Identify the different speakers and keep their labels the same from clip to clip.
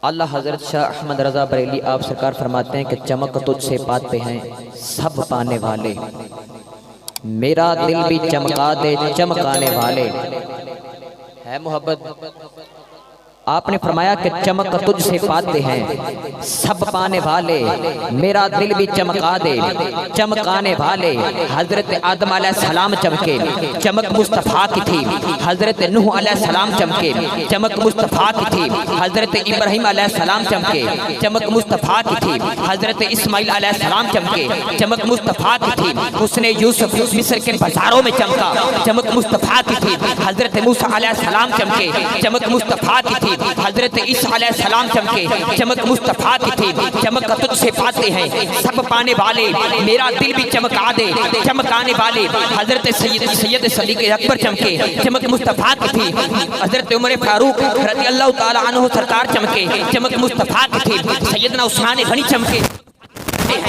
Speaker 1: अल्लाह हज़रत शाह अहमद रज़ा बरेली आप सरकार फरमाते हैं कि चमक तुझसे पाते हैं सब पाने वाले, मेरा दिल भी चमका दे चमकाने वाले। है मोहब्बत। आपने फरमाया कि चमक तुझसे पाते हैं सब पाने वाले, मेरा दिल भी चमका दे चमकाने वाले। हजरत आदम अलैहिस्सलाम चमके, चमक मुस्तफ़ा की थी। हजरत नूह अलैहिस्सलाम चमके, चमक मुस्तफ़ा की थी। हजरत इब्राहीम अलैहिस्सलाम चमके, चमक मुस्तफ़ा की थी। हजरत इस्माइल अलैहिस्सलाम चमके, चमक मुस्तफ़ा की थी। उसने यूसुफ मिस्र के बाजारों में चमका, चमक मुस्तफ़ा की थी। हजरत मूसा अलैहिस्सलाम चमके, चमक मुस्तफ़ा की थी। हजरत ईसा अलैहिस्सलाम चमके, चमक मुस्तफ़ा की थी। चमक तुझसे पाते हैं सब पाने वाले, मेरा दिल भी चमका दे चमकाने वाले। हजरत सैयद सदीक़ अकबर चमके, चमक मुस्तफ़ा की थी। हजरत उमर फारूक रज़ी अल्लाह तआला अन्हु सरकार चमके, चमक मुस्तफ़ा की थी। सैयदना उस्मान गनी चमके,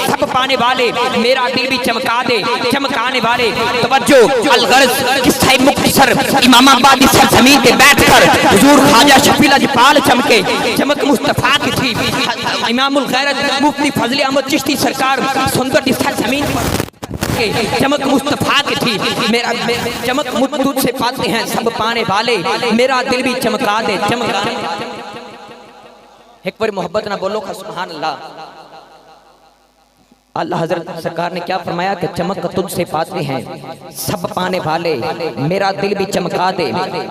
Speaker 1: सब पाने वाले, मेरा दिल भी चमका दे चमकाने वाले। तवज्जो अलगर्ज किस्सा मुख्तसर इमामाबाद की सरजमीन पे बैठकर हुजूर ख्वाजा शफी लजपाल चमके, चमक मुस्तफ़ा की थी। इमामुल गैरत मुफ्ती फजल अहमद चिश्ती सरकार सुंदर की सरजमीन पर चमक मुस्तफ़ा की थी। मेरा चमक मुझ से पाते हैं सब पाने वाले, मेरा दिल भी चमका दे चमकाने। एक बार मोहब्बत ना बोलो सुभान अल्लाह। अल्लाह हजरत सरकार ने क्या फरमाया कि चमक तुझसे पाते हैं सब पाने वाले, मेरा दिल भी चमका दे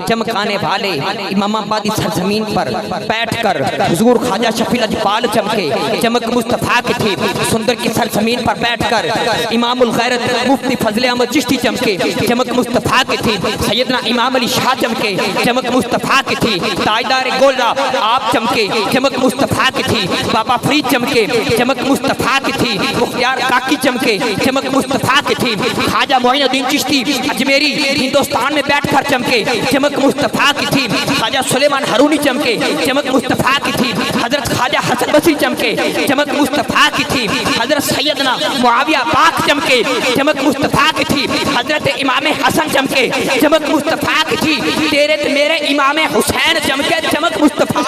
Speaker 1: चमकाने वाले। इमामाबादी सरजमीन पर बैठकर हुजूर ख्वाजा शफी लजपाल चमके, चमक मुस्तफ़ा की थी। सुंदर की सरजमीन पर बैठकर इमामुल गैरत मुफ्ती फजल अहमद चिश्ती चमके, चमक मुस्तफ़ा की थी। सैयदना इमाम अली शाह चमके, चमक मुस्तफ़ा की थी। ताजदार गोलरा आप चमके, चमक मुस्तफ़ा की थी। बाबा फरीद चमके, चमक मुस्तफ़ा की थी। यार काकी चमके, चमक मुस्तफ़ा की थी। ख्वाजा मोइनुद्दीन चिश्ती अजमेरी हिंदुस्तान में बैठकर चमके, चमक मुस्तफ़ा की थी। ख्वाजा सुलेमान हारूनी चमके, चमक मुस्तफ़ा की थी। हजरत ख्वाजा हसन बसरी चमके, चमक मुस्तफ़ा की थी। हजरत सैयदना मुआविया पाक चमके, चमक मुस्तफ़ा की थी। हजरत इमाम हसन चमके, चमक मुस्तफ़ा की थी। तेरे मेरे इमाम हुसैन चमके, चमक मुस्तफ़ा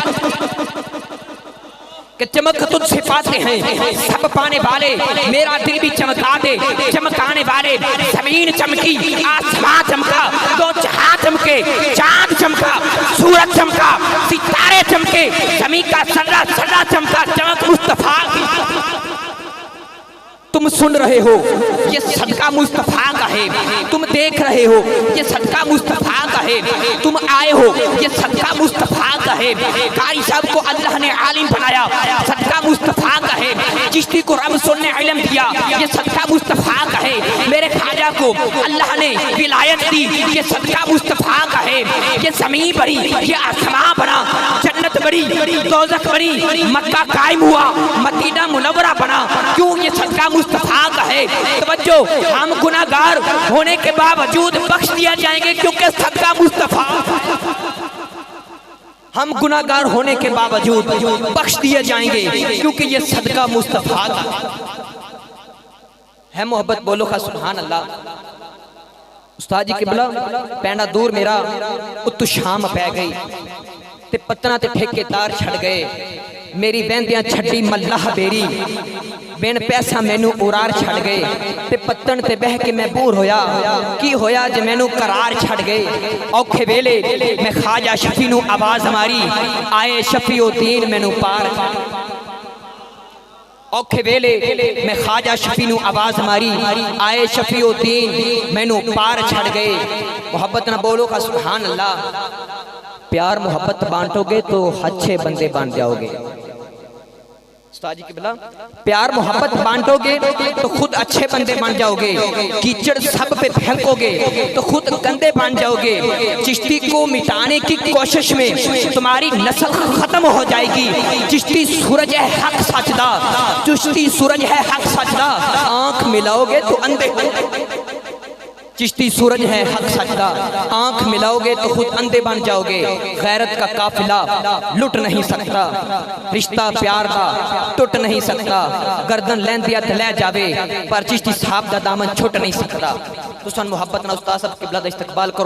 Speaker 1: कि चमक तुझसे पाते हैं सब पाने वाले, मेरा दिल भी चमका दे चमकाने वाले। जमीन चमकी, आसमां चमका, दो जहां चमके, चांद चमका, सूरज चमका, सितारे चमके, जमीन का सर्रा सर्रा चमका, चमक मुस्तफ़ा की। तुम सुन रहे हो ये सदका मुस्तफ़ा का है, तुम देख रहे हो ये सदका मुस्तफ़ा का है, तुम आए हो ये सदका मुस्तफ़ा का है। कारी साहब को अल्लाह ने आलिम बनाया, सदका मुस्तफ़ा का है। चिश्ती को रब सुनने इल्म दिया, ये सदका मुस्तफ़ा का है। मेरे ख्वाजा को अल्लाह ने विलायत दी, ये सदका मुस्तफ़ा का है। ये ज़मीन बड़ी, ये आसमां बना, जन्नत बड़ी, दोज़ख बड़ी, मक्का कायम हुआ, मदीना मुनव्वरा बना। क्यों? ये सदका मुस्तफ़ा का है। तवज्जो, हम गुनाहगार होने के बावजूद बख्श दिया जाएंगे क्योंकि सदका मुस्तफ़ा। हम गुनाहगार होने के बावजूद बख्श दिए जाएंगे क्योंकि ये सदका मुस्तफ़ा का है। मोहब्बत बोलो का सुभान अल्लाह। उस्ताद जी किबला पैना दूर मेरा उत्तु शाम पै गई ते पत्तना ते ठेकेदार छड़ गए। मेरी बहंदियां छड्डी मल्लाह बेरी, बिन पैसा मैनू उरार छड़ गए। ते पत्तन ते बह के मैं बूर होया, की होया जे मैनू करार छड़ गए। औखे वेले मैं ख्वाजा शफी नू आवाज मारी, आए शफीउद्दीन मैनू पार। औखे वेले मैं ख्वाजा शफी नू आवाज मारी, आए शफीउद्दीन मैनू पार छड़ गए। मोहब्बत ना बोलो का सुभान अल्लाह। प्यार मोहब्बत बांटोगे तो अच्छे बंदे बन जाओगे। उस्ताद जी किबला प्यार मोहब्बत बांटोगे तो खुद अच्छे बंदे बन जाओगे। कीचड़ सब पे फेंकोगे तो खुद गंदे बन जाओगे। चिश्ती को मिटाने की कोशिश में तुम्हारी नस्ल खत्म हो जाएगी। चिश्ती सूरज है हक सचदा, चिश्ती सूरज है हक सचदा, आंख मिलाओगे तो अंधे। चिश्ती सूरज है हक सचदा, आंख मिलाओगे तो खुद अंधे बन जाओगे। गैरत का काफिला लुट नहीं सकता, रिश्ता प्यार का टूट नहीं सकता। गर्दन लैंदिया ते लै जावे पर चिश्ती साहब दा दामन छुट नहीं सकता। तुसन मुहब्बत ना उस्ताद साहब किबला दा इस्तकबाल करो।